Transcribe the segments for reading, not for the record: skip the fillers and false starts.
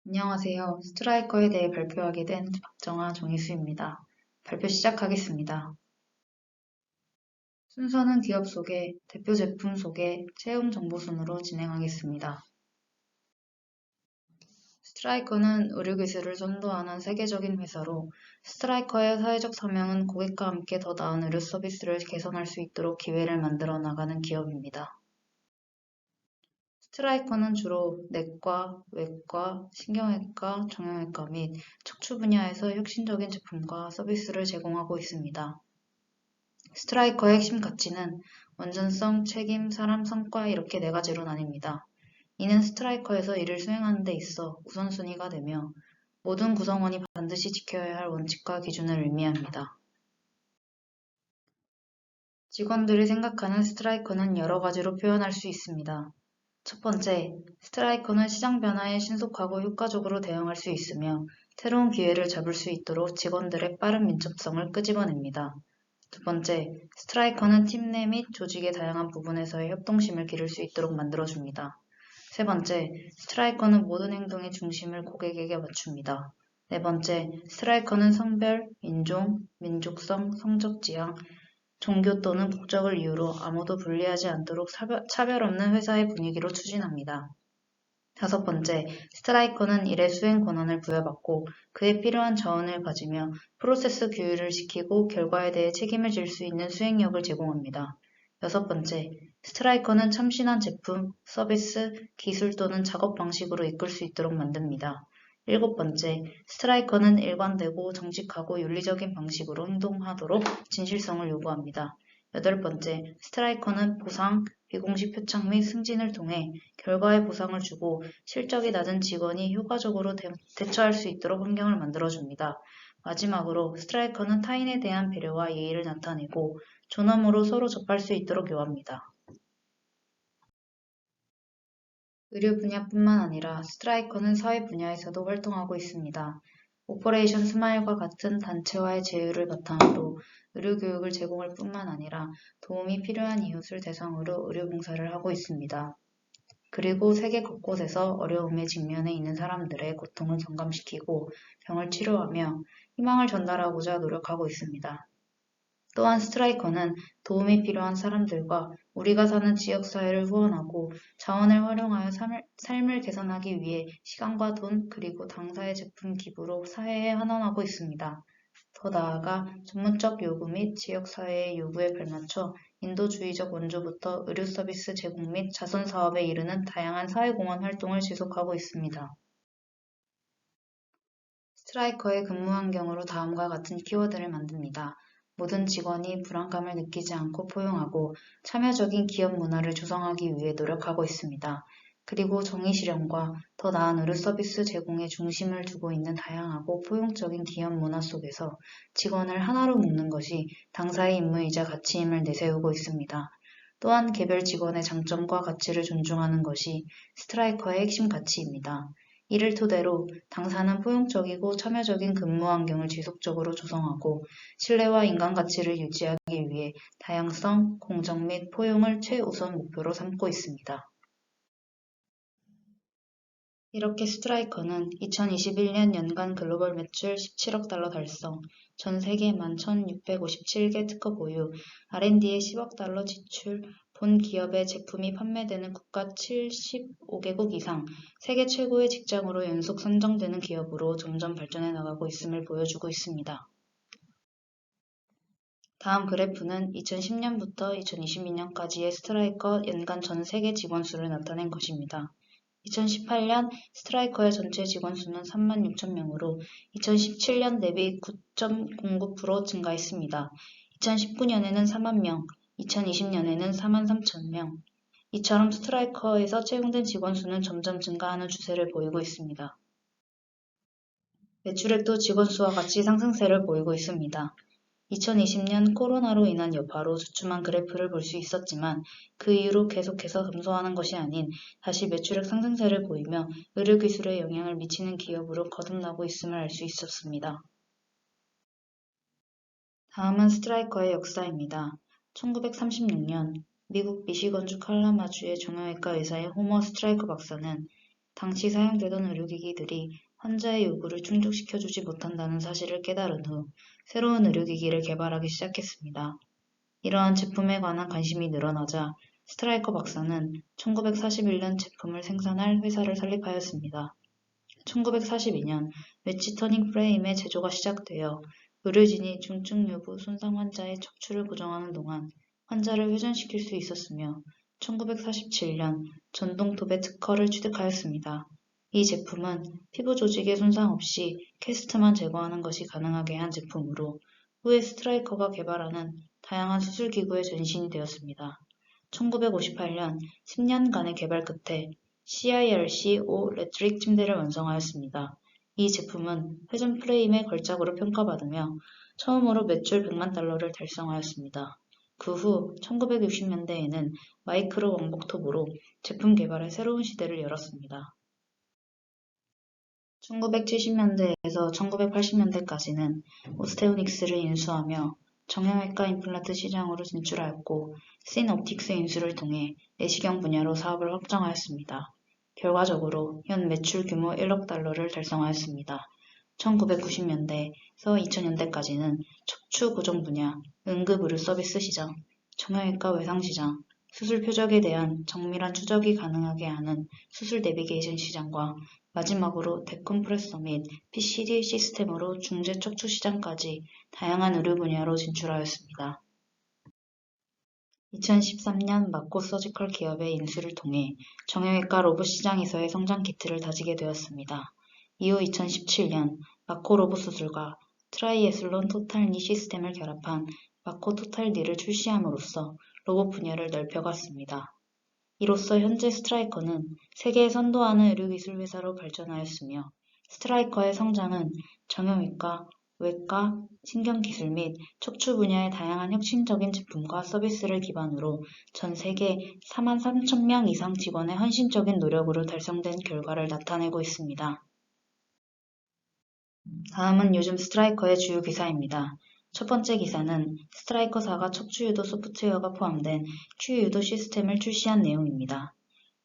안녕하세요. 스트라이커에 대해 발표하게 된 박정아 정희수입니다. 발표 시작하겠습니다. 순서는 기업 소개, 대표 제품 소개, 채용 정보 순으로 진행하겠습니다. 스트라이커는 의료기술을 선도하는 세계적인 회사로 스트라이커의 사회적 사명은 고객과 함께 더 나은 의료 서비스를 개선할 수 있도록 기회를 만들어 나가는 기업입니다. 스트라이커는 주로 내과, 외과, 신경외과, 정형외과 및 척추 분야에서 혁신적인 제품과 서비스를 제공하고 있습니다. 스트라이커의 핵심 가치는 원전성, 책임, 사람, 성과 이렇게 네 가지로 나뉩니다. 이는 스트라이커에서 일을 수행하는 데 있어 우선순위가 되며 모든 구성원이 반드시 지켜야 할 원칙과 기준을 의미합니다. 직원들이 생각하는 스트라이커는 여러 가지로 표현할 수 있습니다. 첫 번째, 스트라이커는 시장 변화에 신속하고 효과적으로 대응할 수 있으며 새로운 기회를 잡을 수 있도록 직원들의 빠른 민첩성을 끄집어냅니다. 두 번째, 스트라이커는 팀 내 및 조직의 다양한 부분에서의 협동심을 기를 수 있도록 만들어줍니다. 세 번째, 스트라이커는 모든 행동의 중심을 고객에게 맞춥니다. 네 번째, 스트라이커는 성별, 인종, 민족성, 성적 지향, 종교 또는 국적을 이유로 아무도 분리하지 않도록 차별 없는 회사의 분위기로 추진합니다. 다섯 번째, 스트라이커는 일의 수행 권한을 부여받고 그에 필요한 자원을 가지며 프로세스 규율을 지키고 결과에 대해 책임을 질 수 있는 수행력을 제공합니다. 여섯 번째, 스트라이커는 참신한 제품, 서비스, 기술 또는 작업 방식으로 이끌 수 있도록 만듭니다. 일곱 번째, 스트라이커는 일관되고 정직하고 윤리적인 방식으로 행동하도록 진실성을 요구합니다. 여덟 번째, 스트라이커는 보상, 비공식 표창 및 승진을 통해 결과에 보상을 주고 실적이 낮은 직원이 효과적으로 대처할 수 있도록 환경을 만들어줍니다. 마지막으로 스트라이커는 타인에 대한 배려와 예의를 나타내고 존엄으로 서로 접할 수 있도록 요합니다. 의료 분야뿐만 아니라 스트라이커는 사회 분야에서도 활동하고 있습니다. 오퍼레이션 스마일과 같은 단체와의 제휴를 바탕으로 의료 교육을 제공할 뿐만 아니라 도움이 필요한 이웃을 대상으로 의료 봉사를 하고 있습니다. 그리고 세계 곳곳에서 어려움에 직면해 있는 사람들의 고통을 경감시키고 병을 치료하며 희망을 전달하고자 노력하고 있습니다. 또한 스트라이커는 도움이 필요한 사람들과 우리가 사는 지역사회를 후원하고 자원을 활용하여 삶을 개선하기 위해 시간과 돈 그리고 당사의 제품 기부로 사회에 환원하고 있습니다. 더 나아가 전문적 요구 및 지역사회의 요구에 발맞춰 인도주의적 원조부터 의료 서비스 제공 및 자선 사업에 이르는 다양한 사회공헌 활동을 지속하고 있습니다. 스트라이커의 근무 환경으로 다음과 같은 키워드를 만듭니다. 모든 직원이 불안감을 느끼지 않고 포용하고 참여적인 기업 문화를 조성하기 위해 노력하고 있습니다. 그리고 정의 실현과 더 나은 의료 서비스 제공에 중심을 두고 있는 다양하고 포용적인 기업 문화 속에서 직원을 하나로 묶는 것이 당사의 임무이자 가치임을 내세우고 있습니다. 또한 개별 직원의 장점과 가치를 존중하는 것이 스트라이커의 핵심 가치입니다. 이를 토대로 당사는 포용적이고 참여적인 근무 환경을 지속적으로 조성하고 신뢰와 인간가치를 유지하기 위해 다양성, 공정 및 포용을 최우선 목표로 삼고 있습니다. 이렇게 스트라이커는 2021년 연간 글로벌 매출 17억 달러 달성, 전 세계 11,657개 특허 보유, R&D에 10억 달러 지출, 본 기업의 제품이 판매되는 국가 75개국 이상, 세계 최고의 직장으로 연속 선정되는 기업으로 점점 발전해 나가고 있음을 보여주고 있습니다. 다음 그래프는 2010년부터 2022년까지의 스트라이커 연간 전 세계 직원 수를 나타낸 것입니다. 2018년 스트라이커의 전체 직원 수는 36,000명으로 2017년 대비 9.09% 증가했습니다. 2019년에는 4만 명, 2020년에는 4만 3천 명. 이처럼 스트라이커에서 채용된 직원 수는 점점 증가하는 추세를 보이고 있습니다. 매출액도 직원 수와 같이 상승세를 보이고 있습니다. 2020년 코로나로 인한 여파로 주춤한 그래프를 볼 수 있었지만 그 이후로 계속해서 감소하는 것이 아닌 다시 매출액 상승세를 보이며 의료기술에 영향을 미치는 기업으로 거듭나고 있음을 알 수 있었습니다. 다음은 스트라이커의 역사입니다. 1936년 미국 미시건주 칼라마주의 정형외과 의사인 호머 스트라이커 박사는 당시 사용되던 의료기기들이 환자의 요구를 충족시켜주지 못한다는 사실을 깨달은 후 새로운 의료기기를 개발하기 시작했습니다. 이러한 제품에 관한 관심이 늘어나자 스트라이커 박사는 1941년 제품을 생산할 회사를 설립하였습니다. 1942년 웨지 터닝 프레임의 제조가 시작되어 의료진이 중증 유부 손상 환자의 척추를 고정하는 동안 환자를 회전시킬 수 있었으며 1947년 전동 도배 특허를 취득하였습니다. 이 제품은 피부 조직의 손상 없이 캐스트만 제거하는 것이 가능하게 한 제품으로 후에 스트라이커가 개발하는 다양한 수술기구의 전신이 되었습니다. 1958년 10년간의 개발 끝에 CIRC-5 레트릭 침대를 완성하였습니다. 이 제품은 회전 프레임의 걸작으로 평가받으며 처음으로 매출 100만 달러를 달성하였습니다. 그 후 1960년대에는 마이크로 왕복톱으로 제품 개발의 새로운 시대를 열었습니다. 1970년대에서 1980년대까지는 오스테오닉스를 인수하며 정형외과 임플란트 시장으로 진출하였고 신옵틱스 인수를 통해 내시경 분야로 사업을 확장하였습니다. 결과적으로 연 매출 규모 1억 달러를 달성하였습니다. 1990년대에서 2000년대까지는 척추 고정 분야, 응급의료 서비스 시장, 정형외과 외상 시장, 수술 표적에 대한 정밀한 추적이 가능하게 하는 수술 내비게이션 시장과 마지막으로 데컴프레서 및 PCD 시스템으로 중재 척추 시장까지 다양한 의료 분야로 진출하였습니다. 2013년 마코 서지컬 기업의 인수를 통해 정형외과 로봇 시장에서의 성장 기틀을 다지게 되었습니다. 이후 2017년 마코 로봇 수술과 트라이애슬론 토탈 니 시스템을 결합한 마코 토탈 니를 출시함으로써 로봇 분야를 넓혀갔습니다. 이로써 현재 스트라이커는 세계에 선도하는 의료기술 회사로 발전하였으며 스트라이커의 성장은 정형외과, 외과, 신경기술 및 척추 분야의 다양한 혁신적인 제품과 서비스를 기반으로 전 세계 4만 3천 명 이상 직원의 헌신적인 노력으로 달성된 결과를 나타내고 있습니다. 다음은 요즘 스트라이커의 주요 기사입니다. 첫 번째 기사는 스트라이커사가 척추유도 소프트웨어가 포함된 Q유도 시스템을 출시한 내용입니다.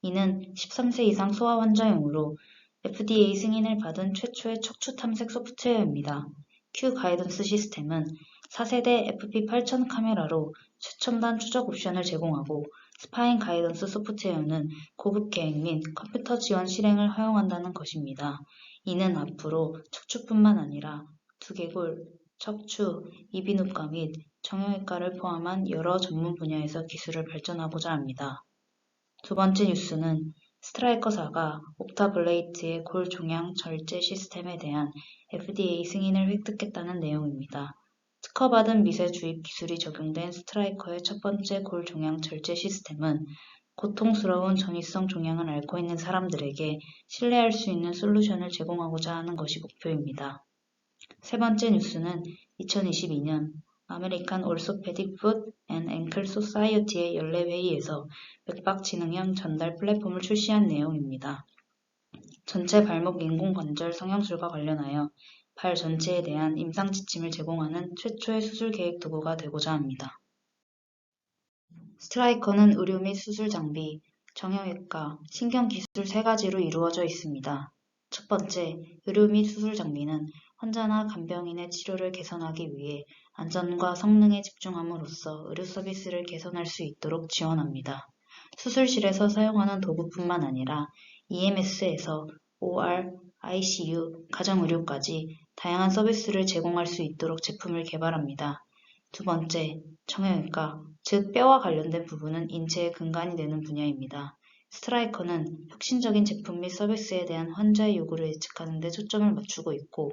이는 13세 이상 소아 환자용으로 FDA 승인을 받은 최초의 척추 탐색 소프트웨어입니다. Q 가이던스 시스템은 4세대 FP8000 카메라로 최첨단 추적 옵션을 제공하고 스파인 가이던스 소프트웨어는 고급 계획 및 컴퓨터 지원 실행을 허용한다는 것입니다. 이는 앞으로 척추뿐만 아니라 두개골, 척추, 이비인후과 및 정형외과를 포함한 여러 전문 분야에서 기술을 발전하고자 합니다. 두 번째 뉴스는 스트라이커사가 옵타블레이트의 골 종양 절제 시스템에 대한 FDA 승인을 획득했다는 내용입니다. 특허받은 미세 주입 기술이 적용된 스트라이커의 첫 번째 골 종양 절제 시스템은 고통스러운 전이성 종양을 앓고 있는 사람들에게 신뢰할 수 있는 솔루션을 제공하고자 하는 것이 목표입니다. 세 번째 뉴스는 2022년 아메리칸 올소페딕 풋 앤 앵클 소사이어티의 연례 회의에서 맥박 지능형 전달 플랫폼을 출시한 내용입니다. 전체 발목 인공관절 성형술과 관련하여 발 전체에 대한 임상 지침을 제공하는 최초의 수술 계획 도구가 되고자 합니다. 스트라이커는 의료 및 수술 장비, 정형외과, 신경기술 세 가지로 이루어져 있습니다. 첫 번째, 의료 및 수술 장비는 환자나 간병인의 치료를 개선하기 위해 안전과 성능에 집중함으로써 의료 서비스를 개선할 수 있도록 지원합니다. 수술실에서 사용하는 도구뿐만 아니라 EMS에서 OR, ICU, 가정의료까지 다양한 서비스를 제공할 수 있도록 제품을 개발합니다. 두 번째, 정형외과, 즉 뼈와 관련된 부분은 인체의 근간이 되는 분야입니다. 스트라이커는 혁신적인 제품 및 서비스에 대한 환자의 요구를 예측하는 데 초점을 맞추고 있고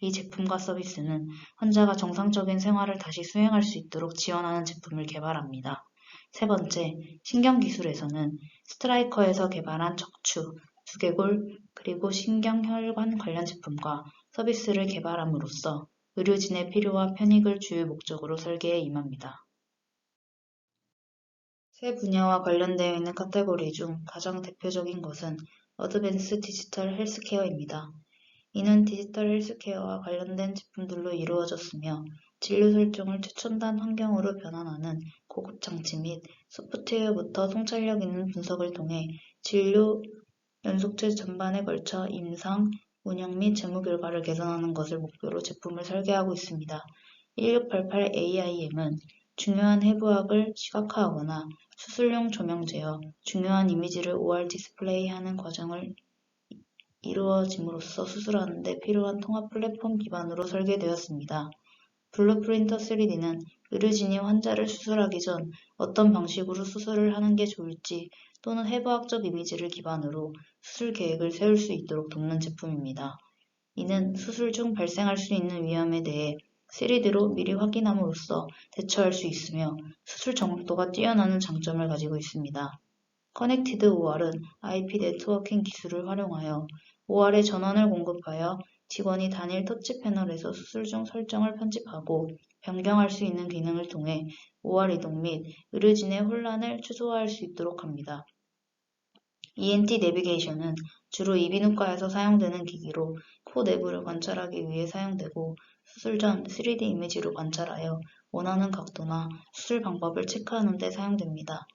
이 제품과 서비스는 환자가 정상적인 생활을 다시 수행할 수 있도록 지원하는 제품을 개발합니다. 세 번째, 신경기술에서는 스트라이커에서 개발한 척추, 두개골, 그리고 신경혈관 관련 제품과 서비스를 개발함으로써 의료진의 필요와 편익을 주요 목적으로 설계에 임합니다. 세 분야와 관련되어 있는 카테고리 중 가장 대표적인 것은 어드밴스 디지털 헬스케어입니다. 이는 디지털 헬스케어와 관련된 제품들로 이루어졌으며 진료 설정을 최첨단 환경으로 변환하는 고급 장치 및 소프트웨어부터 통찰력 있는 분석을 통해 진료 연속체 전반에 걸쳐 임상, 운영 및 재무 결과를 개선하는 것을 목표로 제품을 설계하고 있습니다. 1688 AIM은 중요한 해부학을 시각화하거나 수술용 조명 제어, 중요한 이미지를 OR 디스플레이하는 과정을 이루어짐으로써 수술하는 데 필요한 통합 플랫폼 기반으로 설계되었습니다. 블루프린터 3D는 의료진이 환자를 수술하기 전 어떤 방식으로 수술을 하는 게 좋을지 또는 해부학적 이미지를 기반으로 수술 계획을 세울 수 있도록 돕는 제품입니다. 이는 수술 중 발생할 수 있는 위험에 대해 3D로 미리 확인함으로써 대처할 수 있으며 수술 정확도가 뛰어나는 장점을 가지고 있습니다. 커넥티드 OR은 IP 네트워킹 기술을 활용하여 OR에 전원을 공급하여 직원이 단일 터치 패널에서 수술 중 설정을 편집하고 변경할 수 있는 기능을 통해 OR 이동 및 의료진의 혼란을 최소화할 수 있도록 합니다. ENT 내비게이션은 주로 이비인후과에서 사용되는 기기로 코 내부를 관찰하기 위해 사용되고 수술 전 3D 이미지로 관찰하여 원하는 각도나 수술 방법을 체크하는 데 사용됩니다.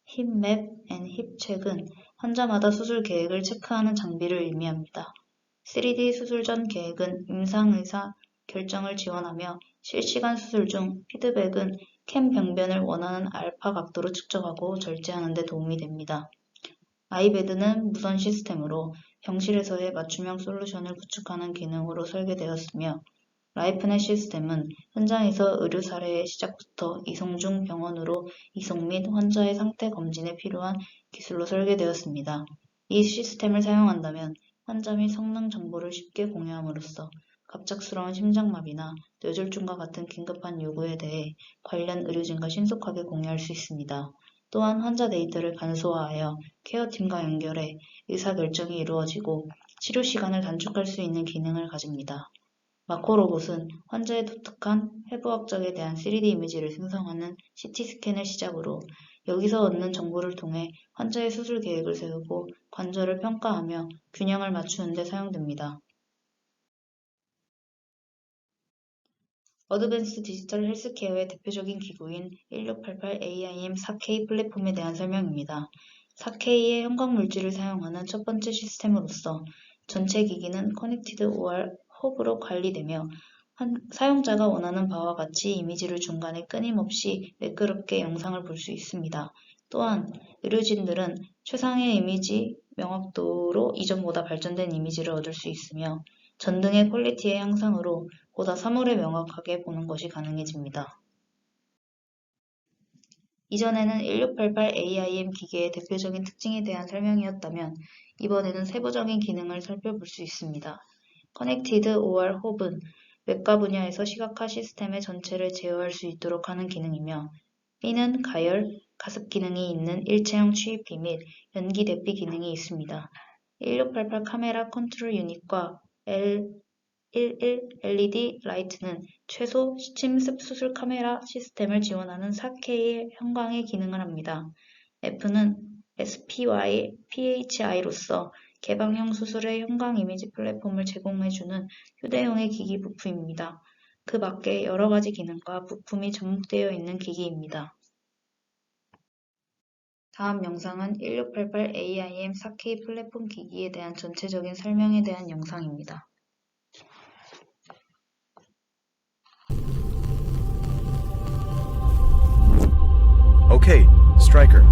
힙맵 앤 힙책은 환자마다 수술 계획을 체크하는 장비를 의미합니다. 3D 수술 전 계획은 임상의사 결정을 지원하며 실시간 수술 중 피드백은 캠 병변을 원하는 알파 각도로 측정하고 절제하는 데 도움이 됩니다. 아이베드는 무선 시스템으로 병실에서의 맞춤형 솔루션을 구축하는 기능으로 설계되었으며 라이프넷 시스템은 현장에서 의료 사례의 시작부터 이송 중 병원으로 이송 및 환자의 상태 검진에 필요한 기술로 설계되었습니다. 이 시스템을 사용한다면 환자 및 성능 정보를 쉽게 공유함으로써 갑작스러운 심장마비나 뇌졸중과 같은 긴급한 요구에 대해 관련 의료진과 신속하게 공유할 수 있습니다. 또한 환자 데이터를 간소화하여 케어팀과 연결해 의사결정이 이루어지고 치료 시간을 단축할 수 있는 기능을 가집니다. 마코로봇은 환자의 독특한 해부학적에 대한 3D 이미지를 생성하는 CT 스캔을 시작으로 여기서 얻는 정보를 통해 환자의 수술 계획을 세우고 관절을 평가하며 균형을 맞추는 데 사용됩니다. 어드밴스드 디지털 헬스케어의 대표적인 기구인 1688 AIM 4K 플랫폼에 대한 설명입니다. 4K의 형광물질을 사용하는 첫 번째 시스템으로서 전체 기기는 커넥티드 OR 홉으로 관리되며 사용자가 원하는 바와 같이 이미지를 중간에 끊임없이 매끄럽게 영상을 볼 수 있습니다. 또한 의료진들은 최상의 이미지 명확도로 이전보다 발전된 이미지를 얻을 수 있으며 전등의 퀄리티의 향상으로 보다 사물을 명확하게 보는 것이 가능해집니다. 이전에는 1688 AIM 기계의 대표적인 특징에 대한 설명이었다면 이번에는 세부적인 기능을 살펴볼 수 있습니다. 커넥티드 OR 홉은 외과 분야에서 시각화 시스템의 전체를 제어할 수 있도록 하는 기능이며 B는 가열, 가습 기능이 있는 일체형 취입비 및 연기 대피 기능이 있습니다. 1688 카메라 컨트롤 유닛과 L11 LED 라이트는 최소 침습 수술 카메라 시스템을 지원하는 4K의 형광의 기능을 합니다. F는 SPY-PHI로서 개방형 수술의 형광 이미지 플랫폼을 제공해주는 휴대용의 기기 부품입니다. 그 밖에 여러 가지 기능과 부품이 접목되어 있는 기기입니다. 다음 영상은 1688 AIM 4K 플랫폼 기기에 대한 전체적인 설명에 대한 영상입니다. Okay, Striker.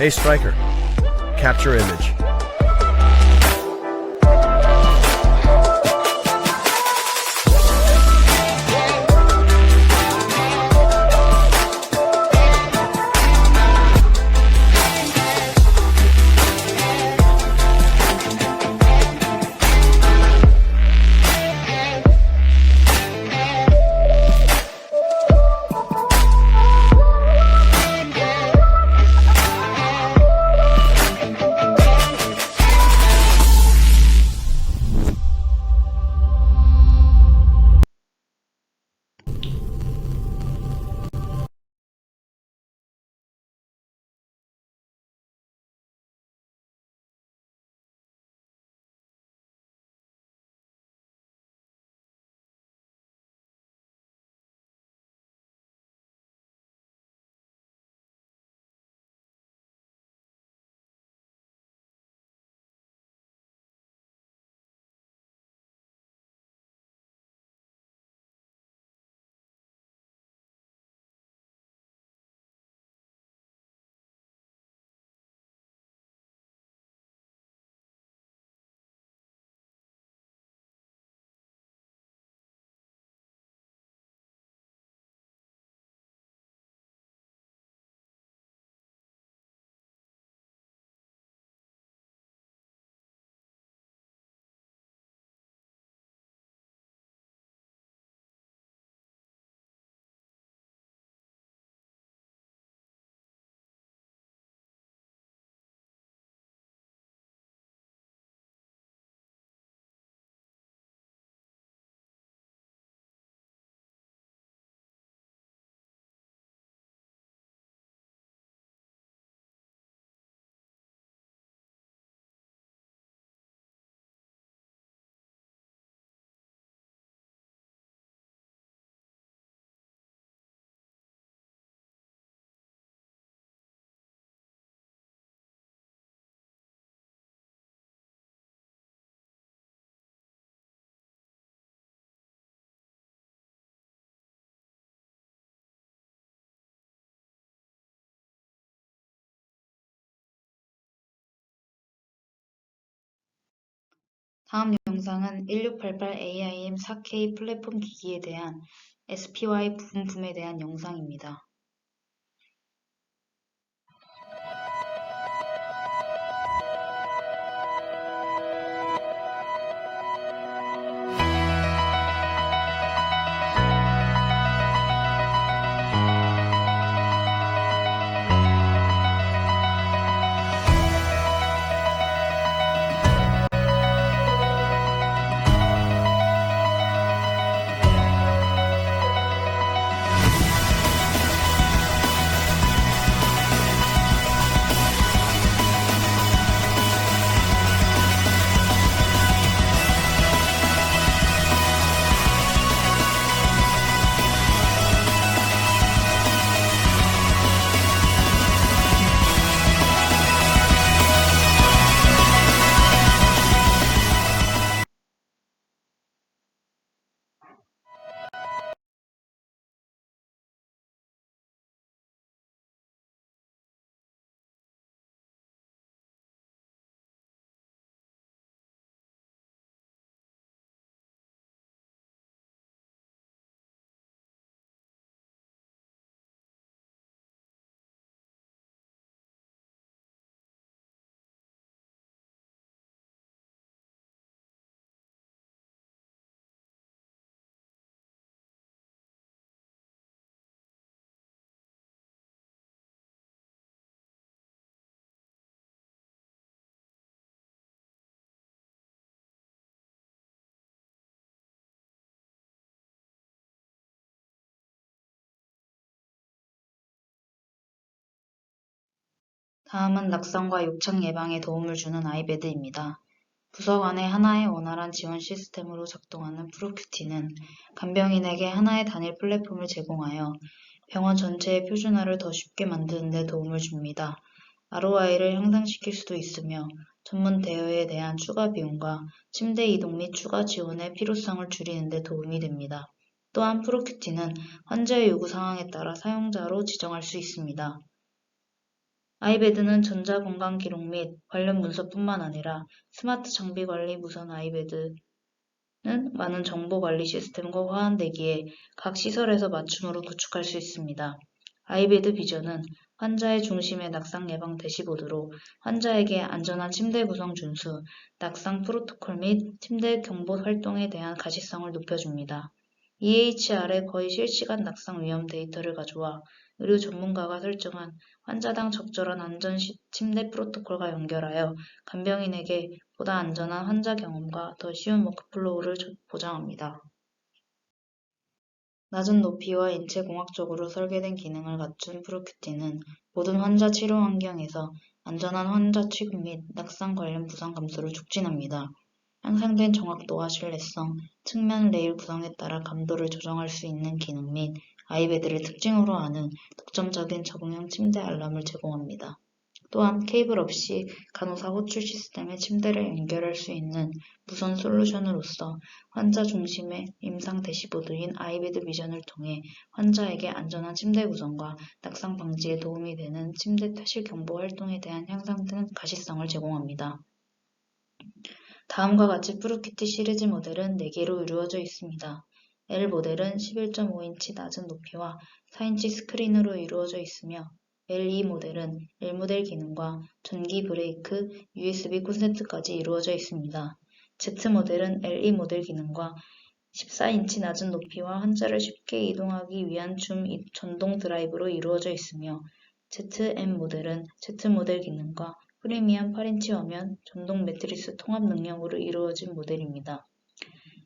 Hey, Striker. Capture image. 다음 영상은 1688 AIM 4K 플랫폼 기기에 대한 SPY 부분품에 대한 영상입니다. 다음은 낙상과 욕창 예방에 도움을 주는 아이배드입니다. 부서 간의 하나의 원활한 지원 시스템으로 작동하는 프로큐티는 간병인에게 하나의 단일 플랫폼을 제공하여 병원 전체의 표준화를 더 쉽게 만드는 데 도움을 줍니다. ROI를 향상시킬 수도 있으며 전문 대여에 대한 추가 비용과 침대 이동 및 추가 지원의 필요성을 줄이는 데 도움이 됩니다. 또한 프로큐티는 환자의 요구 상황에 따라 사용자로 지정할 수 있습니다. 아이베드는 전자건강기록 및 관련 문서뿐만 아니라 스마트 장비 관리 무선 아이베드는 많은 정보관리 시스템과 호환되기에 각 시설에서 맞춤으로 구축할 수 있습니다. 아이베드 비전은 환자의 중심의 낙상 예방 대시보드로 환자에게 안전한 침대 구성 준수, 낙상 프로토콜 및 침대 경보 활동에 대한 가시성을 높여줍니다. EHR에 거의 실시간 낙상 위험 데이터를 가져와 의료 전문가가 설정한 환자당 적절한 안전 침대 프로토콜과 연결하여 간병인에게 보다 안전한 환자 경험과 더 쉬운 워크플로우를 보장합니다. 낮은 높이와 인체공학적으로 설계된 기능을 갖춘 프로큐티는 모든 환자 치료 환경에서 안전한 환자 취급 및 낙상 관련 부상 감소를 촉진합니다. 향상된 정확도와 신뢰성, 측면 레일 구성에 따라 감도를 조정할 수 있는 기능 및 아이베드를 특징으로 하는 독점적인 적응형 침대 알람을 제공합니다. 또한 케이블 없이 간호사 호출 시스템에 침대를 연결할 수 있는 무선 솔루션으로서 환자 중심의 임상 대시보드인 아이베드 비전을 통해 환자에게 안전한 침대 구성과 낙상 방지에 도움이 되는 침대 퇴실 경보 활동에 대한 향상된 가시성을 제공합니다. 다음과 같이 프로큐티 시리즈 모델은 4개로 이루어져 있습니다. L 모델은 11.5인치 낮은 높이와 4인치 스크린으로 이루어져 있으며 L2 모델은 L모델 기능과 전기 브레이크, USB 콘센트까지 이루어져 있습니다. Z 모델은 L2 모델 기능과 14인치 낮은 높이와 환자를 쉽게 이동하기 위한 전동 드라이브로 이루어져 있으며 ZM 모델은 Z 모델 기능과 프리미엄 8인치 화면, 전동 매트리스 통합 능력으로 이루어진 모델입니다.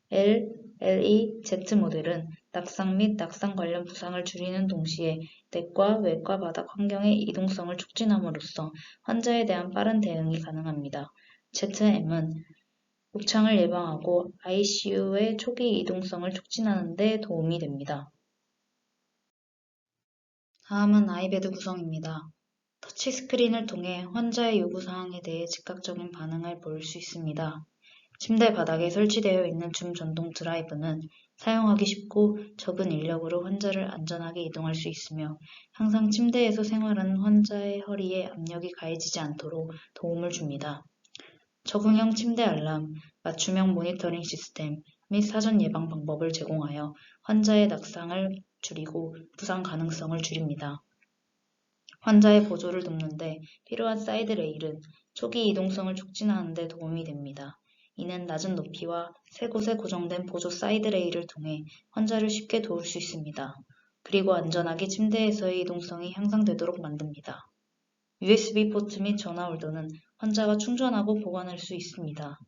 L, LE, Z 모델은 낙상 및 낙상 관련 부상을 줄이는 동시에 내과, 외과 바닥 환경의 이동성을 촉진함으로써 환자에 대한 빠른 대응이 가능합니다. ZM은 목창을 예방하고 ICU의 초기 이동성을 촉진하는 데 도움이 됩니다. 다음은 아이베드 구성입니다. 터치스크린을 통해 환자의 요구사항에 대해 즉각적인 반응을 보일 수 있습니다. 침대 바닥에 설치되어 있는 줌 전동 드라이브는 사용하기 쉽고 적은 인력으로 환자를 안전하게 이동할 수 있으며 항상 침대에서 생활하는 환자의 허리에 압력이 가해지지 않도록 도움을 줍니다. 적응형 침대 알람, 맞춤형 모니터링 시스템 및 사전 예방 방법을 제공하여 환자의 낙상을 줄이고 부상 가능성을 줄입니다. 환자의 보조를 돕는 데 필요한 사이드 레일은 초기 이동성을 촉진하는 데 도움이 됩니다. 이는 낮은 높이와 세 곳에 고정된 보조 사이드 레일을 통해 환자를 쉽게 도울 수 있습니다. 그리고 안전하게 침대에서의 이동성이 향상되도록 만듭니다. USB 포트 및 전화 홀더는 환자가 충전하고 보관할 수 있습니다.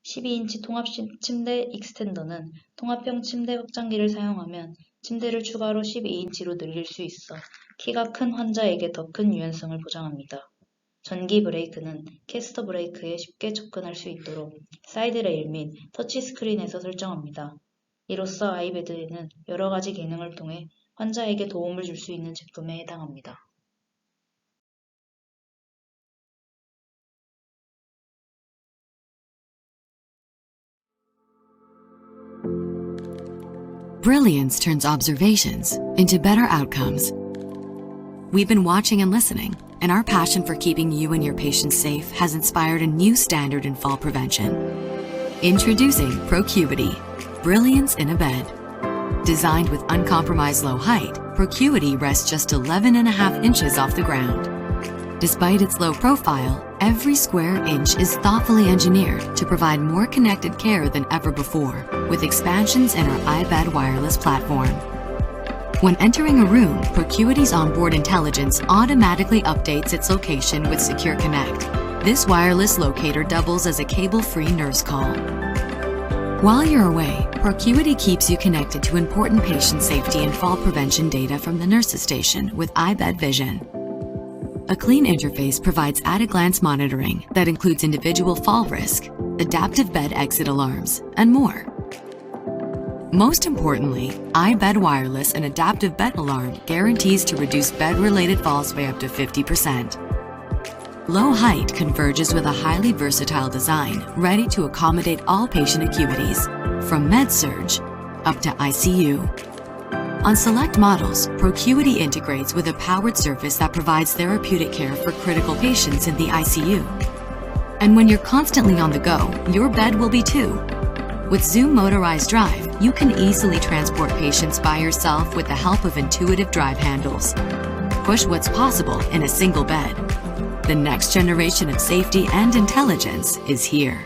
12인치 통합 침대 익스텐더는 통합형 침대 확장기를 사용하면 침대를 추가로 12인치로 늘릴 수 있어 키가 큰 환자에게 더 큰 유연성을 보장합니다. 전기 브레이크는 캐스터 브레이크에 쉽게 접근할 수 있도록 사이드 레일 및 터치 스크린에서 설정합니다. 이로써 아이베드에는 여러 가지 기능을 통해 환자에게 도움을 줄 수 있는 제품에 해당합니다. Brilliance turns observations into better outcomes. We've been watching and listening, and our passion for keeping you and your patients safe has inspired a new standard in fall prevention. Introducing Procuity, Brilliance in a Bed. Designed with uncompromised low height, Procuity rests just 11.5 inches off the ground. Despite its low profile, every square inch is thoughtfully engineered to provide more connected care than ever before, with expansions in our iBed wireless platform. When entering a room, Procuity's onboard intelligence automatically updates its location with Secure Connect. This wireless locator doubles as a cable-free nurse call. While you're away, Procuity keeps you connected to important patient safety and fall prevention data from the nurse's station with iBed Vision. A clean interface provides at-a-glance monitoring that includes individual fall risk, adaptive bed exit alarms, and more. Most importantly, iBed Wireless and Adaptive Bed Alarm guarantees to reduce bed-related falls by up to 50%. Low height converges with a highly versatile design ready to accommodate all patient acuities, from med-surg up to ICU. On select models, Procuity integrates with a powered surface that provides therapeutic care for critical patients in the ICU. And when you're constantly on the go, your bed will be too. With Zoom Motorized Drive, you can easily transport patients by yourself with the help of intuitive drive handles. Push what's possible in a single bed. The next generation of safety and intelligence is here.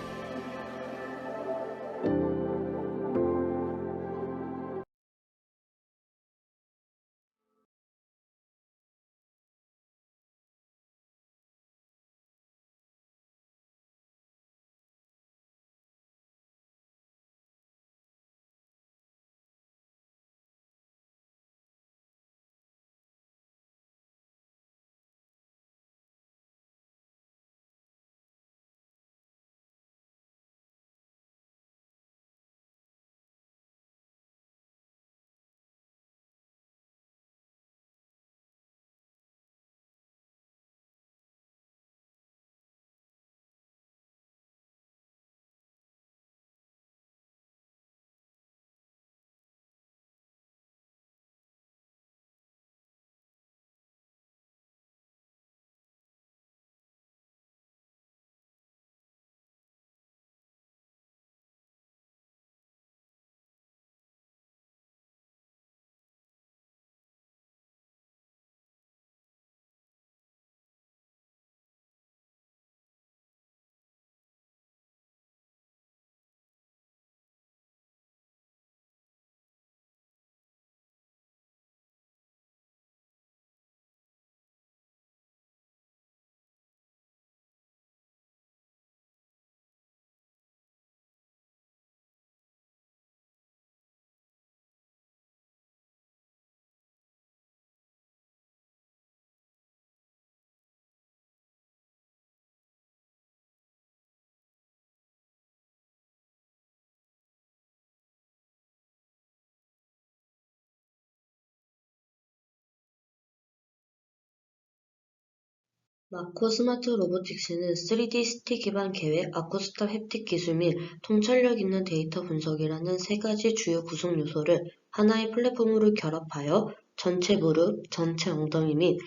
마코 스마트 로보틱스는 3D 스틱 기반 계획, 아쿠스탑 햅틱 기술 및 통찰력 있는 데이터 분석이라는 세 가지 주요 구성 요소를 하나의 플랫폼으로 결합하여 전체 무릎, 전체 엉덩이 및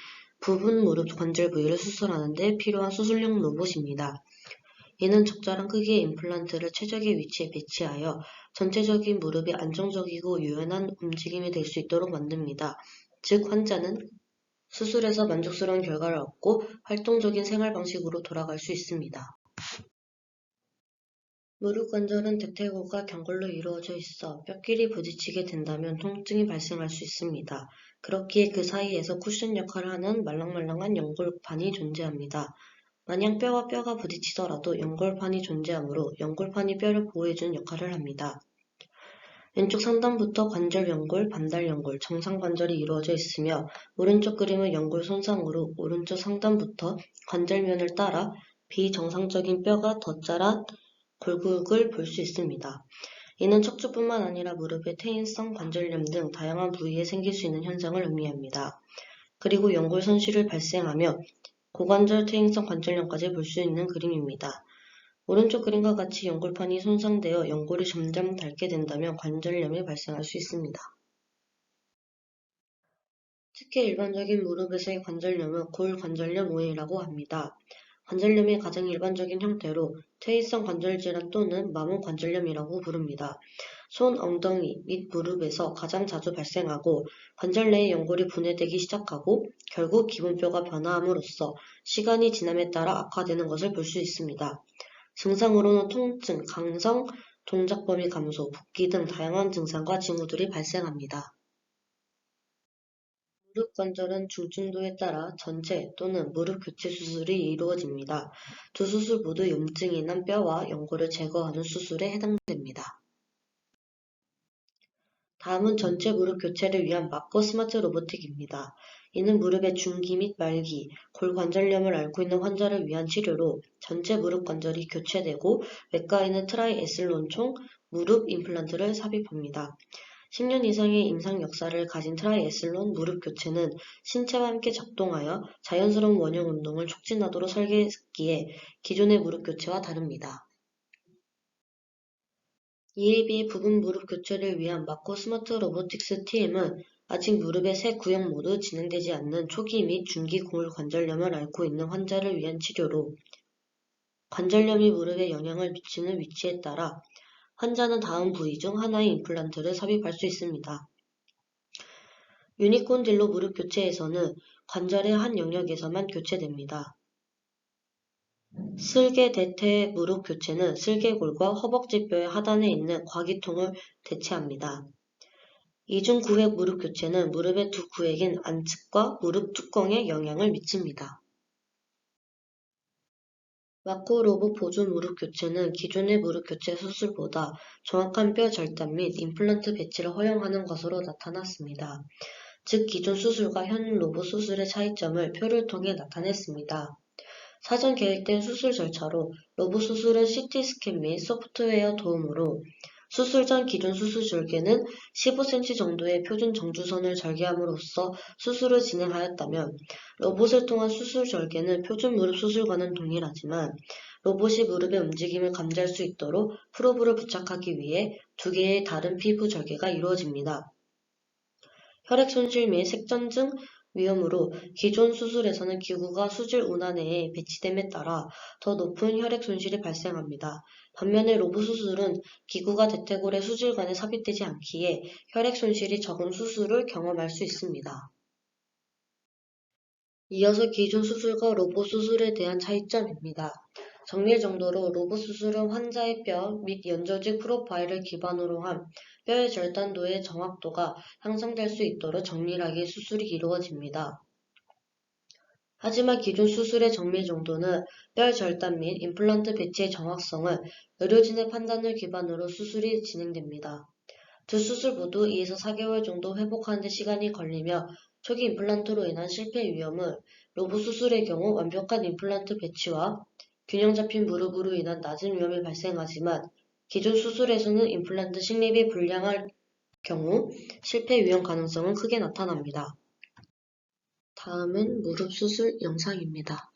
부분 무릎 관절 부위를 수술하는 데 필요한 수술용 로봇입니다. 이는 적절한 크기의 임플란트를 최적의 위치에 배치하여 전체적인 무릎이 안정적이고 유연한 움직임이 될 수 있도록 만듭니다. 즉, 환자는 수술에서 만족스러운 결과를 얻고 활동적인 생활 방식으로 돌아갈 수 있습니다. 무릎 관절은 대퇴골과 경골로 이루어져 있어 뼈끼리 부딪히게 된다면 통증이 발생할 수 있습니다. 그렇기에 그 사이에서 쿠션 역할을 하는 말랑말랑한 연골판이 존재합니다. 만약 뼈와 뼈가 부딪히더라도 연골판이 존재하므로 연골판이 뼈를 보호해주는 역할을 합니다. 왼쪽 상단부터 관절 연골, 반달 연골, 정상 관절이 이루어져 있으며 오른쪽 그림은 연골 손상으로 오른쪽 상단부터 관절면을 따라 비정상적인 뼈가 더 자란 골격을 볼 수 있습니다. 이는 척추뿐만 아니라 무릎의 퇴행성 관절염 등 다양한 부위에 생길 수 있는 현상을 의미합니다. 그리고 연골 손실을 발생하며 고관절 퇴행성 관절염까지 볼 수 있는 그림입니다. 오른쪽 그림과 같이 연골판이 손상되어 연골이 점점 닳게 된다면 관절염이 발생할 수 있습니다. 특히 일반적인 무릎에서의 관절염은 골관절염 오해라고 합니다. 관절염의 가장 일반적인 형태로 퇴행성 관절질환 또는 마모 관절염이라고 부릅니다. 손, 엉덩이 및 무릎에서 가장 자주 발생하고 관절 내의 연골이 분해되기 시작하고 결국 기본뼈가 변화함으로써 시간이 지남에 따라 악화되는 것을 볼 수 있습니다. 증상으로는 통증, 강성, 동작 범위 감소, 붓기 등 다양한 증상과 징후들이 발생합니다. 무릎 관절은 중증도에 따라 전체 또는 무릎 교체 수술이 이루어집니다. 두 수술 모두 염증이 난 뼈와 연골을 제거하는 수술에 해당됩니다. 다음은 전체 무릎 교체를 위한 마코 스마트 로보틱입니다. 이는 무릎의 중기 및 말기, 골관절염을 앓고 있는 환자를 위한 치료로 전체 무릎 관절이 교체되고 외과에는 트라이애슬론총 무릎 임플란트를 삽입합니다. 10년 이상의 임상 역사를 가진 트라이애슬론 무릎 교체는 신체와 함께 작동하여 자연스러운 원형 운동을 촉진하도록 설계했기에 기존의 무릎 교체와 다릅니다. 이에 비해 부분 무릎 교체를 위한 마코 스마트 로보틱스 TM은 아직 무릎의 세 구역 모두 진행되지 않는 초기 및 중기 골관절염을 앓고 있는 환자를 위한 치료로 관절염이 무릎에 영향을 미치는 위치에 따라 환자는 다음 부위 중 하나의 임플란트를 삽입할 수 있습니다. 유니콘딜로 무릎 교체에서는 관절의 한 영역에서만 교체됩니다. 슬개대퇴 무릎 교체는 슬개골과 허벅지뼈의 하단에 있는 과기통을 대체합니다. 이중구획 무릎 교체는 무릎의 두 구획인 안측과 무릎 뚜껑에 영향을 미칩니다. 마코 로브 보조 무릎 교체는 기존의 무릎 교체 수술보다 정확한 뼈 절단 및 임플란트 배치를 허용하는 것으로 나타났습니다. 즉 기존 수술과 현 로브 수술의 차이점을 표를 통해 나타냈습니다. 사전 계획된 수술 절차로 로브 수술은 CT 스캔 및 소프트웨어 도움으로 수술 전 기존 수술 절개는 15cm 정도의 표준 정주선을 절개함으로써 수술을 진행하였다면 로봇을 통한 수술 절개는 표준 무릎 수술과는 동일하지만 로봇이 무릎의 움직임을 감지할 수 있도록 프로브를 부착하기 위해 두 개의 다른 피부 절개가 이루어집니다. 혈액 손실 및 색전증 위험으로 기존 수술에서는 기구가 수질 운하 내에 배치됨에 따라 더 높은 혈액 손실이 발생합니다. 반면에 로브 수술은 기구가 대퇴골의 수질관에 삽입되지 않기에 혈액 손실이 적은 수술을 경험할 수 있습니다. 이어서 기존 수술과 로봇 수술에 대한 차이점입니다. 정밀 정도로 로봇 수술은 환자의 뼈 및 연조직 프로파일을 기반으로 한 뼈의 절단도의 정확도가 향상될 수 있도록 정밀하게 수술이 이루어집니다. 하지만 기존 수술의 정밀 정도는 뼈 절단 및 임플란트 배치의 정확성은 의료진의 판단을 기반으로 수술이 진행됩니다. 두 수술 모두 2에서 4개월 정도 회복하는 데 시간이 걸리며 초기 임플란트로 인한 실패 위험은 로브 수술의 경우 완벽한 임플란트 배치와 균형 잡힌 무릎으로 인한 낮은 위험이 발생하지만 기존 수술에서는 임플란트 식립이 불량할 경우 실패 위험 가능성은 크게 나타납니다. 다음은 무릎 수술 영상입니다.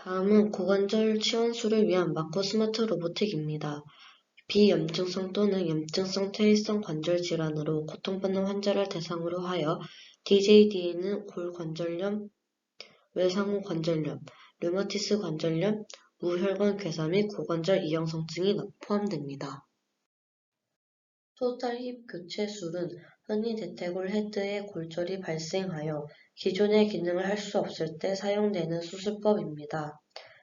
다음은 고관절 치원술을 위한 마코 스마트 로보틱입니다. 비염증성 또는 염증성 퇴행성 관절 질환으로 고통받는 환자를 대상으로 하여 DJD에는 골관절염, 외상후 관절염, 류마티스 관절염, 무혈관 괴사 및 고관절 이형성증이 포함됩니다. 토탈 힙 교체술은 흔히 대퇴골 헤드에 골절이 발생하여 기존의 기능을 할 수 없을 때 사용되는 수술법입니다.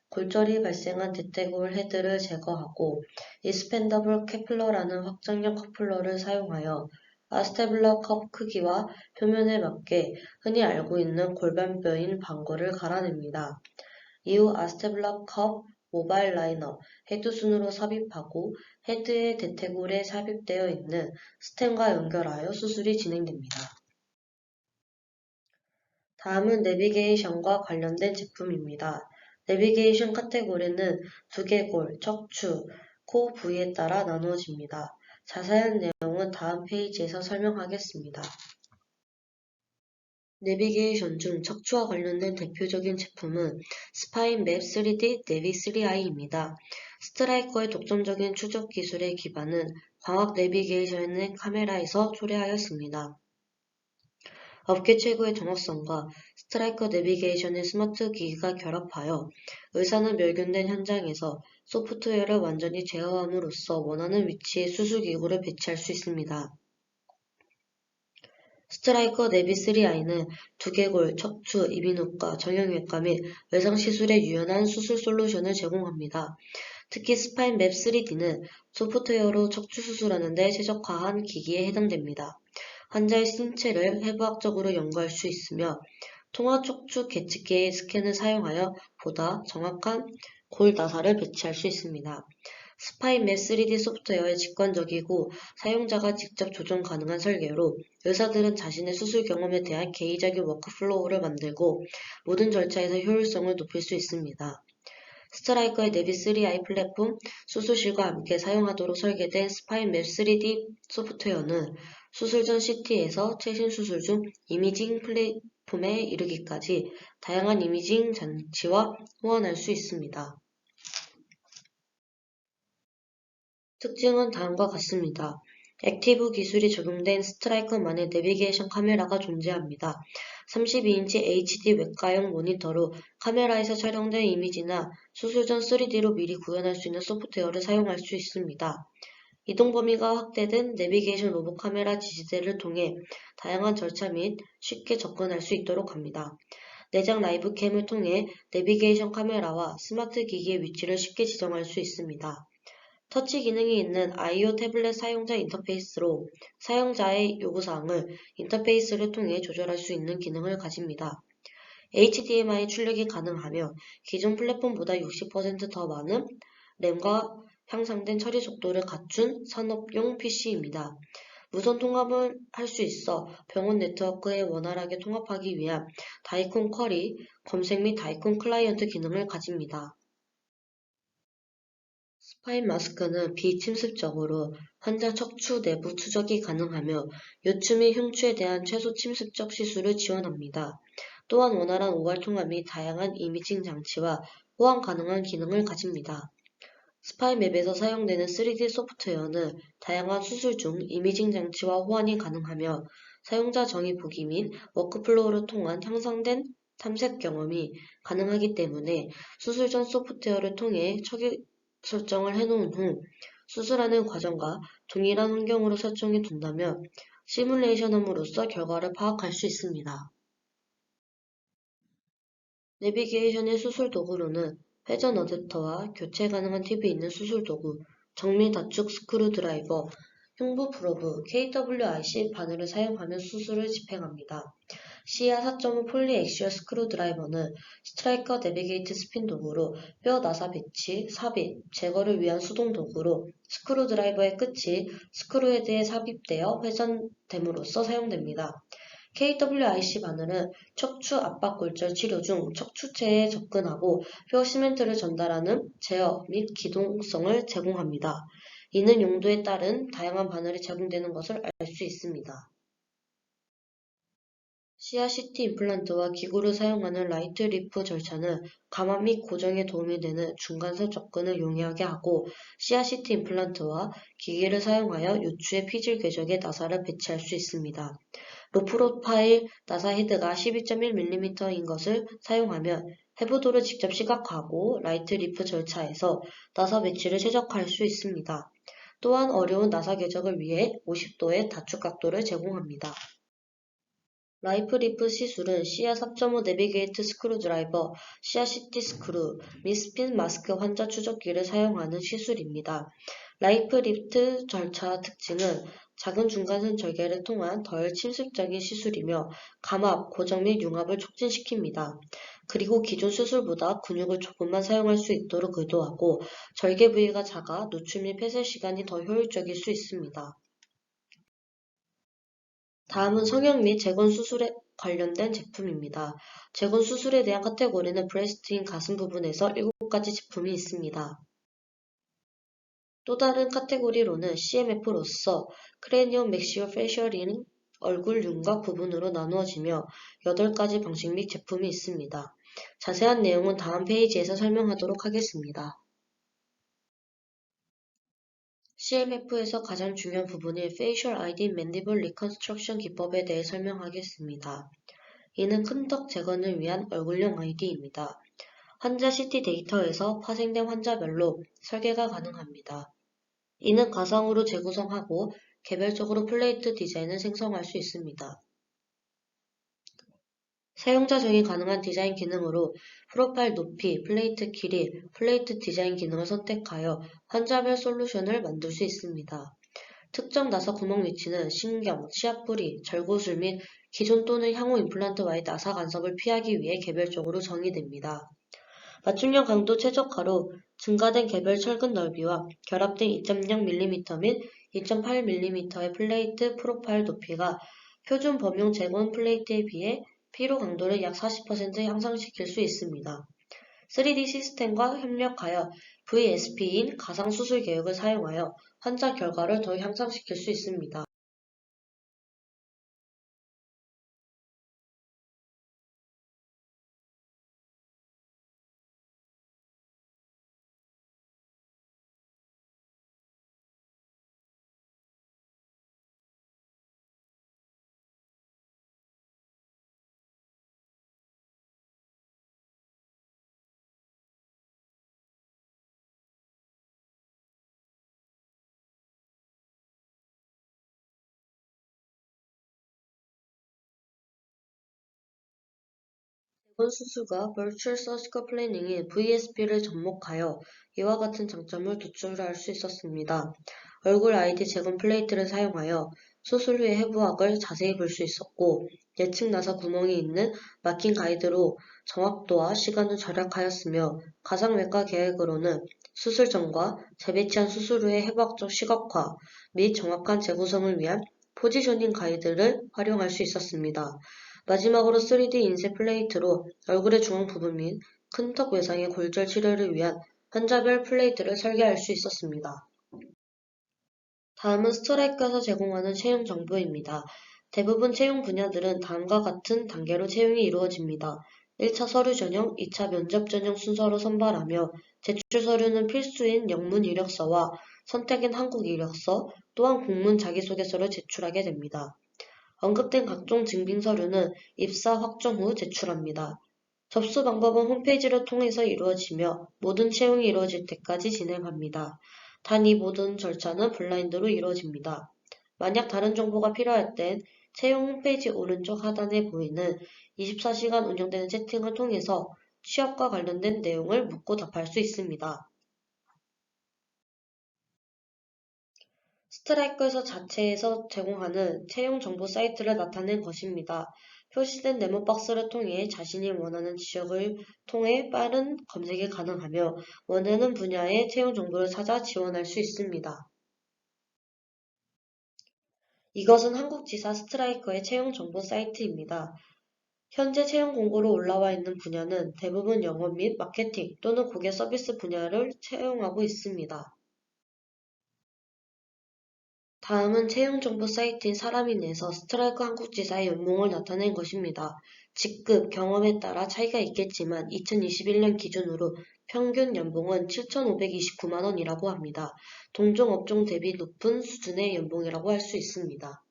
골절이 발생한 대퇴골 헤드를 제거하고 익스펜더블 캐플러라는 확장력 커플러를 사용하여 아스테블러 컵 크기와 표면에 맞게 흔히 알고 있는 골반뼈인 방골을 갈아냅니다. 이후 아스테블러 컵 모바일 라이너, 헤드순으로 삽입하고 헤드의 대퇴골에 삽입되어 있는 스텐과 연결하여 수술이 진행됩니다. 다음은 내비게이션과 관련된 제품입니다. 내비게이션 카테고리는 두개골, 척추, 코 부위에 따라 나누어집니다. 자세한 내용은 다음 페이지에서 설명하겠습니다. 내비게이션 중 척추와 관련된 대표적인 제품은 스파인맵 3D 내비 3i입니다. 스트라이커의 독점적인 추적 기술의 기반은 광학 내비게이션의 카메라에서 초래하였습니다. 업계 최고의 정확성과 스트라이커 내비게이션의 스마트 기기가 결합하여 의사는 멸균된 현장에서 소프트웨어를 완전히 제어함으로써 원하는 위치에 수술기구를 배치할 수 있습니다. 스트라이커 내비 3i는 두개골, 척추, 이비인후과, 정형외과 및 외상시술에 유연한 수술 솔루션을 제공합니다. 특히 스파인맵 3D는 소프트웨어로 척추 수술하는 데 최적화한 기기에 해당됩니다. 환자의 신체를 해부학적으로 연구할 수 있으며 통화척추 계측기의 스캔을 사용하여 보다 정확한 골 나사를 배치할 수 있습니다. 스파인맵 3D 소프트웨어의 직관적이고 사용자가 직접 조정 가능한 설계로 의사들은 자신의 수술 경험에 대한 개인적인 워크플로우를 만들고 모든 절차에서 효율성을 높일 수 있습니다. 스트라이커의 내비 3i 플랫폼 수술실과 함께 사용하도록 설계된 스파인맵 3D 소프트웨어는 수술 전 CT에서 최신 수술 중 이미징 플랫폼에 이르기까지 다양한 이미징 장치와 호환할 수 있습니다. 특징은 다음과 같습니다. 액티브 기술이 적용된 스트라이커만의 내비게이션 카메라가 존재합니다. 32인치 HD 외과용 모니터로 카메라에서 촬영된 이미지나 수술 전 3D로 미리 구현할 수 있는 소프트웨어를 사용할 수 있습니다. 이동 범위가 확대된 내비게이션 로봇 카메라 지시대를 통해 다양한 절차 및 쉽게 접근할 수 있도록 합니다. 내장 라이브 캠을 통해 내비게이션 카메라와 스마트 기기의 위치를 쉽게 지정할 수 있습니다. 터치 기능이 있는 I/O 태블릿 사용자 인터페이스로 사용자의 요구사항을 인터페이스를 통해 조절할 수 있는 기능을 가집니다. HDMI 출력이 가능하며 기존 플랫폼보다 60% 더 많은 램과 향상된 처리 속도를 갖춘 산업용 PC입니다. 무선 통합을 할 수 있어 병원 네트워크에 원활하게 통합하기 위한 다이콘 쿼리, 검색 및 다이콘 클라이언트 기능을 가집니다. 스파인 마스크는 비침습적으로 환자 척추 내부 추적이 가능하며 요추 및 흉추에 대한 최소 침습적 시술을 지원합니다. 또한 원활한 오갈 통합 및 다양한 이미징 장치와 호환 가능한 기능을 가집니다. 스파인맵에서 사용되는 3D 소프트웨어는 다양한 수술 중 이미징 장치와 호환이 가능하며 사용자 정의 보기 및 워크플로우를 통한 향상된 탐색 경험이 가능하기 때문에 수술 전 소프트웨어를 통해 처리 설정을 해놓은 후 수술하는 과정과 동일한 환경으로 설정해 둔다면 시뮬레이션함으로써 결과를 파악할 수 있습니다. 내비게이션의 수술 도구로는 회전 어댑터와 교체 가능한 팁이 있는 수술 도구, 정밀 다축 스크류 드라이버, 흉부 프로브, KWIC 바늘을 사용하며 수술을 집행합니다. 시야 4.5 폴리액시얼 스크류 드라이버는 스트라이커 내비게이트 스핀 도구로 뼈 나사 배치, 삽입, 제거를 위한 수동 도구로 스크류 드라이버의 끝이 스크류 헤드에 삽입되어 회전됨으로써 사용됩니다. KWIC 바늘은 척추 압박 골절 치료 중 척추체에 접근하고 뼈 시멘트를 전달하는 제어 및 기동성을 제공합니다. 이는 용도에 따른 다양한 바늘이 제공되는 것을 알 수 있습니다. 시야 CT 임플란트와 기구를 사용하는 라이트 리프 절차는 감압 및 고정에 도움이 되는 중간선 접근을 용이하게 하고 시야 CT 임플란트와 기기를 사용하여 요추의 피질 궤적에 나사를 배치할 수 있습니다. 로 프로파일 나사 헤드가 12.1mm인 것을 사용하면 해부도를 직접 시각화하고 라이트 리프 절차에서 나사 배치를 최적화할 수 있습니다. 또한 어려운 나사 궤적을 위해 50도의 다축 각도를 제공합니다. 라이프 리프 시술은 시야 4.5 내비게이트 스크루 드라이버, 시야 CT 스크루 및 스핀 마스크 환자 추적기를 사용하는 시술입니다. 라이프 리프트 절차 특징은 작은 중간선 절개를 통한 덜 침습적인 시술이며 감압, 고정 및 융합을 촉진시킵니다. 그리고 기존 수술보다 근육을 조금만 사용할 수 있도록 의도하고 절개 부위가 작아 노출 및 폐쇄 시간이 더 효율적일 수 있습니다. 다음은 성형 및 재건 수술에 관련된 제품입니다. 재건 수술에 대한 카테고리는 브레스트인 가슴 부분에서 7가지 제품이 있습니다. 또 다른 카테고리로는 CMF로서 크레니엄 맥시오페이셜인 얼굴 윤곽 부분으로 나누어지며 8가지 방식 및 제품이 있습니다. 자세한 내용은 다음 페이지에서 설명하도록 하겠습니다. CMF에서 가장 중요한 부분인 Facial ID Mandible Reconstruction 기법에 대해 설명하겠습니다. 이는 큰 턱 재건을 위한 얼굴형 ID입니다. 환자 CT 데이터에서 파생된 환자별로 설계가 가능합니다. 이는 가상으로 재구성하고 개별적으로 플레이트 디자인을 생성할 수 있습니다. 사용자 정의 가능한 디자인 기능으로 프로파일 높이, 플레이트 길이, 플레이트 디자인 기능을 선택하여 환자별 솔루션을 만들 수 있습니다. 특정 나사 구멍 위치는 신경, 치아 뿌리, 절고술 및 기존 또는 향후 임플란트와의 나사 간섭을 피하기 위해 개별적으로 정의됩니다. 맞춤형 강도 최적화로 증가된 개별 철근 넓이와 결합된 2.0mm 및 2.8mm의 플레이트 프로파일 높이가 표준 범용 재건 플레이트에 비해 피로 강도를 약 40% 향상시킬 수 있습니다. 3D 시스템과 협력하여 VSP인 가상수술 계획을 사용하여 환자 결과를 더 향상시킬 수 있습니다. 재건 수술과 Virtual Surgical Planning이 VSP를 접목하여 이와 같은 장점을 도출할 수 있었습니다. 얼굴 ID 재건 플레이트를 사용하여 수술 후의 해부학을 자세히 볼 수 있었고 예측 나사 구멍이 있는 마킹 가이드로 정확도와 시간을 절약하였으며 가상외과 계획으로는 수술 전과 재배치한 수술 후의 해부학적 시각화 및 정확한 재구성을 위한 포지셔닝 가이드를 활용할 수 있었습니다. 마지막으로 3D 인쇄 플레이트로 얼굴의 중앙 부분 및 큰 턱 외상의 골절 치료를 위한 환자별 플레이트를 설계할 수 있었습니다. 다음은 스트라이크에서 제공하는 채용 정보입니다. 대부분 채용 분야들은 다음과 같은 단계로 채용이 이루어집니다. 1차 서류 전형, 2차 면접 전형 순서로 선발하며 제출 서류는 필수인 영문 이력서와 선택인 한국 이력서 또한 공문 자기소개서를 제출하게 됩니다. 언급된 각종 증빙 서류는 입사 확정 후 제출합니다. 접수 방법은 홈페이지를 통해서 이루어지며 모든 채용이 이루어질 때까지 진행합니다. 단 이 모든 절차는 블라인드로 이루어집니다. 만약 다른 정보가 필요할 땐 채용 홈페이지 오른쪽 하단에 보이는 24시간 운영되는 채팅을 통해서 취업과 관련된 내용을 묻고 답할 수 있습니다. 스트라이크에서 자체에서 제공하는 채용 정보 사이트를 나타낸 것입니다. 표시된 네모 박스를 통해 자신이 원하는 지역을 통해 빠른 검색이 가능하며 원하는 분야의 채용 정보를 찾아 지원할 수 있습니다. 이것은 한국지사 스트라이커의 채용 정보 사이트입니다. 현재 채용 공고로 올라와 있는 분야는 대부분 영업 및 마케팅 또는 고객 서비스 분야를 채용하고 있습니다. 다음은 채용 정보 사이트인 사람인에서 스트라이크 한국지사의 연봉을 나타낸 것입니다. 직급, 경험에 따라 차이가 있겠지만 2021년 기준으로 평균 연봉은 7,529만 원이라고 합니다. 동종 업종 대비 높은 수준의 연봉이라고 할 수 있습니다.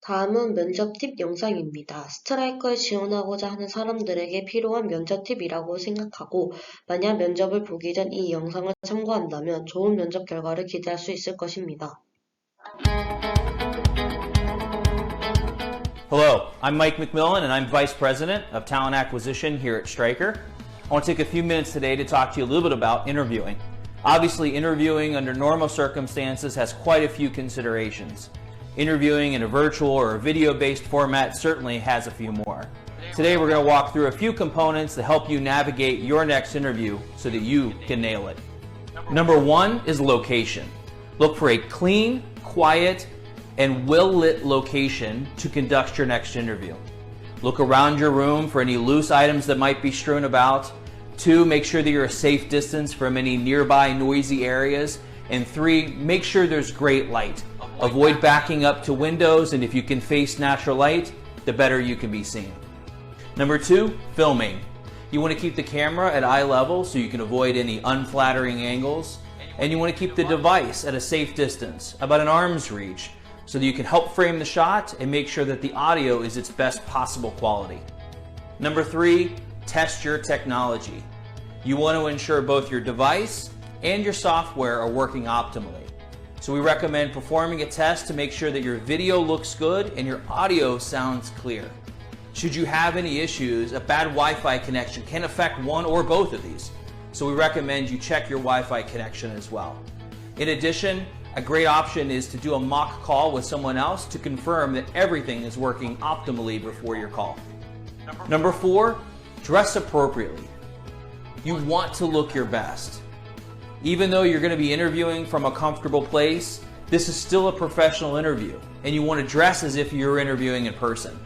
다음은 면접 팁 영상입니다. 스트라이커에 지원하고자 하는 사람들에게 필요한 면접 팁이라고 생각하고 만약 면접을 보기 전 이 영상을 참고한다면 좋은 면접 결과를 기대할 수 있을 것입니다. Hello, I'm Mike McMillan and I'm Vice President of Talent Acquisition here at Stryker. I want to take a few minutes today to talk to you a little bit about interviewing. Obviously, interviewing under normal circumstances has quite a few considerations. Interviewing in a virtual or a video-based format certainly has a few more. Today we're going to walk through a few components to help you navigate your next interview so that you can nail it. Number one is location. Look for a clean, quiet, and well-lit location to conduct your next interview. Look around your room for any loose items that might be strewn about. 2, make sure that you're a safe distance from any nearby noisy areas. And 3, make sure there's great light. Avoid backing up to windows, and if you can face natural light, the better you can be seen. Number 2, filming. You want to keep the camera at eye level so you can avoid any unflattering angles. And you want to keep the device at a safe distance, about an arm's reach, so that you can help frame the shot and make sure that the audio is its best possible quality. Number 3, test your technology. You want to ensure both your device and your software are working optimally. So we recommend performing a test to make sure that your video looks good and your audio sounds clear. Should you have any issues, a bad Wi-Fi connection can affect one or both of these. So we recommend you check your Wi-Fi connection as well. In addition, a great option is to do a mock call with someone else to confirm that everything is working optimally before your call. Number 4, dress appropriately. You want to look your best. Even though you're going to be interviewing from a comfortable place, this is still a professional interview, and you want to dress as if you're interviewing in person,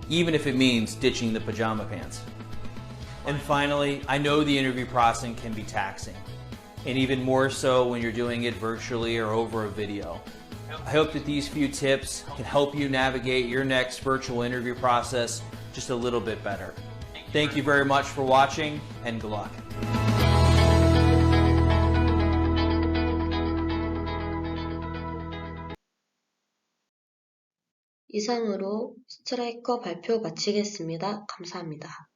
even if it means ditching the pajama pants. And finally, I know the interview process can be taxing, and even more so when you're doing it virtually or over a video. I hope that these few tips can help you navigate your next virtual interview process just a little bit better. Thank you very much for watching, and good luck. 이상으로 스트라이커 발표 마치겠습니다. 감사합니다.